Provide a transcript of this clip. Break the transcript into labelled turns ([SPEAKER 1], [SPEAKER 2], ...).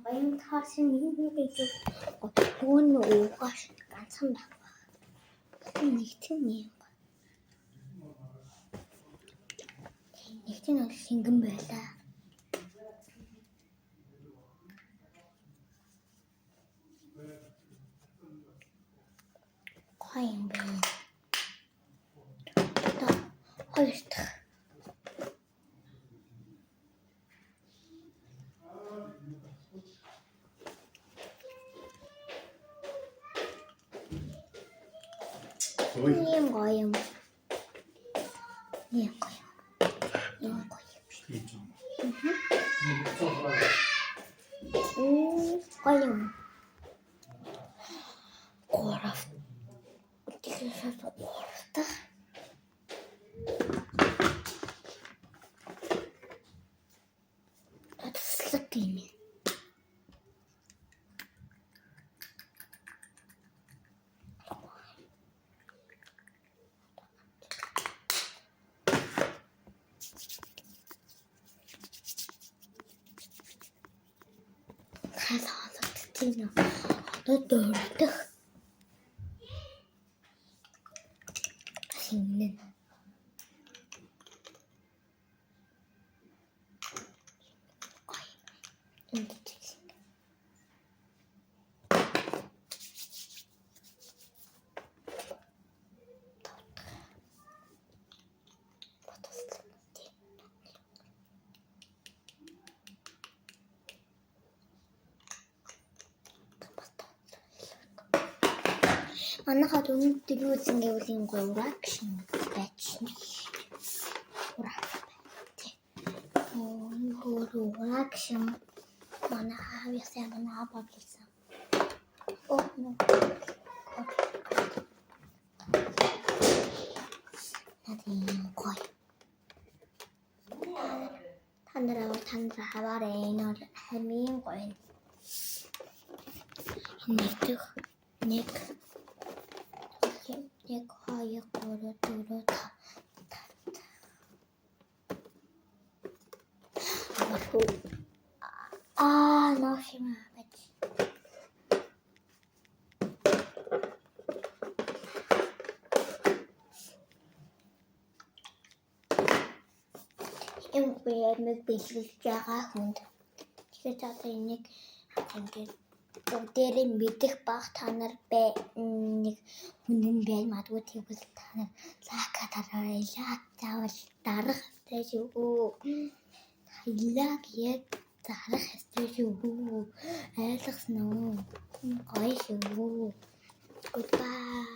[SPEAKER 1] Баян таасан нэг гэж өвөн уугаш ганцхан баг. Нэгтэн юм. Нэгтэн шингэн байлаа. Гоё юм байна. Хоёр дахь. Ийм гоё юм. Ийм гоё. Ийм гоё. Гоё юм. Гурав. Тэгэлээс гуравтаа. Таслаг юм. Халаалагдчихна. Одоо дөрөвдөх. Шингэн. Энд чинь. Манайхад өнөөдөр юу гэсэн гэвэл энэ гоё reaction байна. Reaction манай хавьяасаа манай абагласан. Надын гоё. Тандра хаваарэ энэ хамгийн гоё. Нэг 2 3 4 5 ношима бач. Эмгэг бэлгэлж байгаа хүнд тэгээд одоо энийг ингээд бүгдээрээ мэдэх баг та нар нэг хүн байна магадгүй тэгвэл та нар лайк дараарай. Лайк заавал дарах хэрэгтэй шүү. Лайк яг дарах хэрэгтэй шүү. Ойлгосноо? Гоё шүү. Goodbye.